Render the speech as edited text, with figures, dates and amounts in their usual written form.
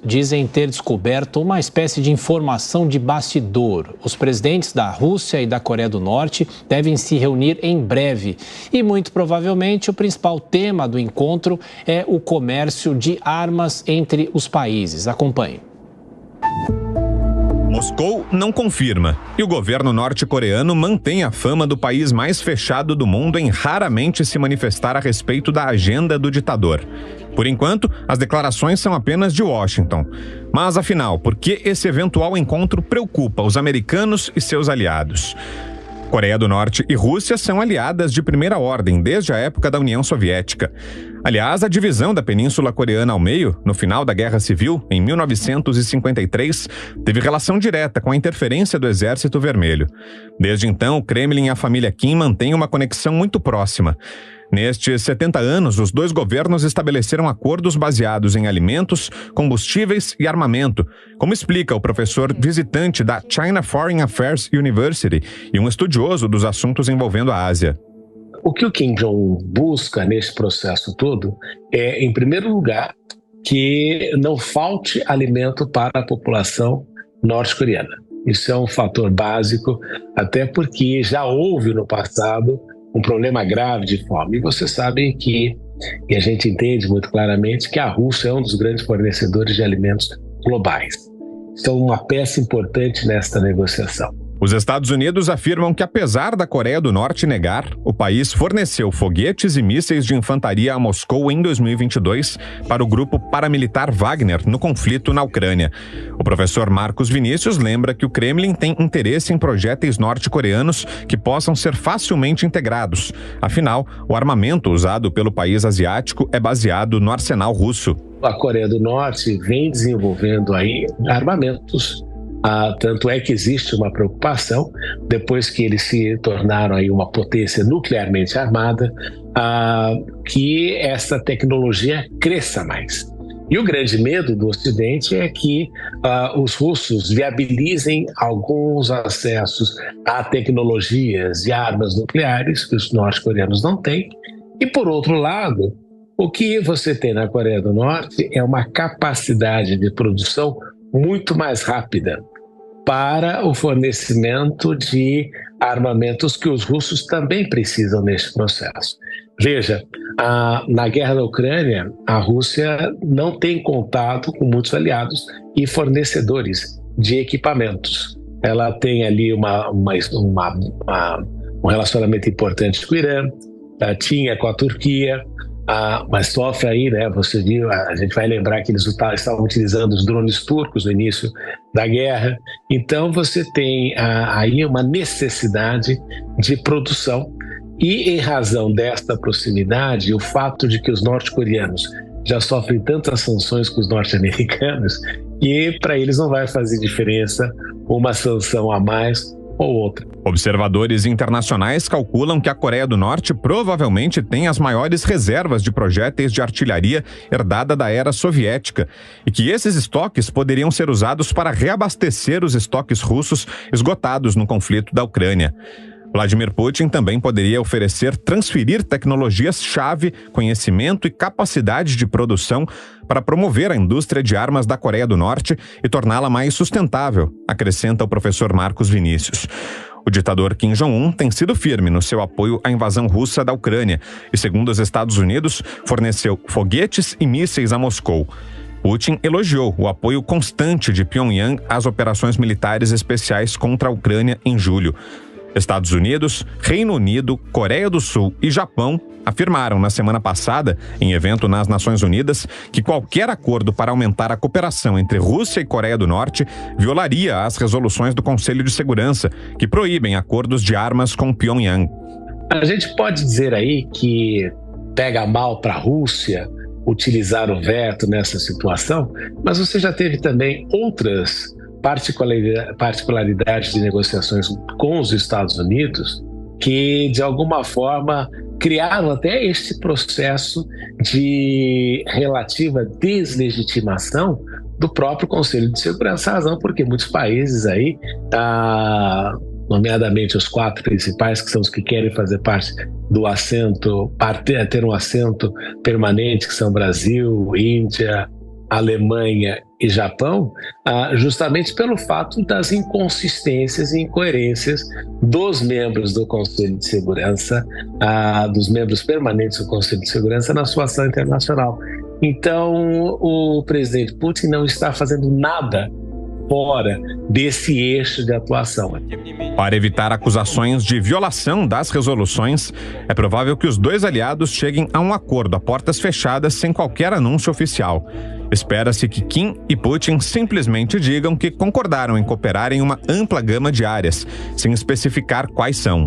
dizem ter descoberto uma espécie de informação de bastidor. Os presidentes da Rússia e da Coreia do Norte devem se reunir em breve. E, muito provavelmente, o principal tema do encontro é o comércio de armas entre os países. Acompanhe. Moscou não confirma, e o governo norte-coreano mantém a fama do país mais fechado do mundo em raramente se manifestar a respeito da agenda do ditador. Por enquanto, as declarações são apenas de Washington. Mas, afinal, por que esse eventual encontro preocupa os americanos e seus aliados? Coreia do Norte e Rússia são aliadas de primeira ordem desde a época da União Soviética. Aliás, a divisão da Península Coreana ao meio, no final da Guerra Civil, em 1953, teve relação direta com a interferência do Exército Vermelho. Desde então, o Kremlin e a família Kim mantêm uma conexão muito próxima. Nestes 70 anos, os dois governos estabeleceram acordos baseados em alimentos, combustíveis e armamento, como explica o professor visitante da China Foreign Affairs University e um estudioso dos assuntos envolvendo a Ásia. O que o Kim Jong-un busca nesse processo todo é, em primeiro lugar, que não falte alimento para a população norte-coreana. Isso é um fator básico, até porque já houve no passado um problema grave de fome. E você sabe que, e a gente entende muito claramente, que a Rússia é um dos grandes fornecedores de alimentos globais. Isso é uma peça importante nesta negociação. Os Estados Unidos afirmam que, apesar da Coreia do Norte negar, o país forneceu foguetes e mísseis de infantaria a Moscou em 2022 para o grupo paramilitar Wagner no conflito na Ucrânia. O professor Marcos Vinícius lembra que o Kremlin tem interesse em projéteis norte-coreanos que possam ser facilmente integrados. Afinal, o armamento usado pelo país asiático é baseado no arsenal russo. A Coreia do Norte vem desenvolvendo aí armamentos. Tanto é que existe uma preocupação, depois que eles se tornaram aí uma potência nuclearmente armada, que essa tecnologia cresça mais. E o grande medo do Ocidente é que os russos viabilizem alguns acessos a tecnologias e armas nucleares que os norte-coreanos não têm. E, por outro lado, o que você tem na Coreia do Norte é uma capacidade de produção muito mais rápida para o fornecimento de armamentos que os russos também precisam neste processo. Veja, na guerra da Ucrânia, a Rússia não tem contato com muitos aliados e fornecedores de equipamentos. Ela tem ali um relacionamento importante com o Irã, tinha com a Turquia, mas sofre aí, né? Você viu, a gente vai lembrar que eles estavam utilizando os drones turcos no início da guerra. Então você tem aí uma necessidade de produção e, em razão desta proximidade, o fato de que os norte-coreanos já sofrem tantas sanções com os norte-americanos que para eles não vai fazer diferença uma sanção a mais ou outra. Observadores internacionais calculam que a Coreia do Norte provavelmente tem as maiores reservas de projéteis de artilharia herdada da era soviética e que esses estoques poderiam ser usados para reabastecer os estoques russos esgotados no conflito da Ucrânia. Vladimir Putin também poderia transferir tecnologias-chave, conhecimento e capacidade de produção para promover a indústria de armas da Coreia do Norte e torná-la mais sustentável, acrescenta o professor Marcos Vinícius. O ditador Kim Jong-un tem sido firme no seu apoio à invasão russa da Ucrânia e, segundo os Estados Unidos, forneceu foguetes e mísseis a Moscou. Putin elogiou o apoio constante de Pyongyang às operações militares especiais contra a Ucrânia em julho. Estados Unidos, Reino Unido, Coreia do Sul e Japão afirmaram na semana passada, em evento nas Nações Unidas, que qualquer acordo para aumentar a cooperação entre Rússia e Coreia do Norte violaria as resoluções do Conselho de Segurança, que proíbem acordos de armas com Pyongyang. A gente pode dizer aí que pega mal para a Rússia utilizar o veto nessa situação, mas você já teve também outras particularidades de negociações com os Estados Unidos que, de alguma forma, criaram até este processo de relativa deslegitimação do próprio Conselho de Segurança. A razão porque muitos países aí, nomeadamente os 4 principais, que são os que querem fazer parte do assento, ter um assento permanente, que são Brasil, Índia, Alemanha e Japão, justamente pelo fato das inconsistências e incoerências dos membros do Conselho de Segurança, dos membros permanentes do Conselho de Segurança na sua ação internacional. Então, o presidente Putin não está fazendo nada fora desse eixo de atuação. Para evitar acusações de violação das resoluções, é provável que os dois aliados cheguem a um acordo a portas fechadas sem qualquer anúncio oficial. Espera-se que Kim e Putin simplesmente digam que concordaram em cooperar em uma ampla gama de áreas, sem especificar quais são.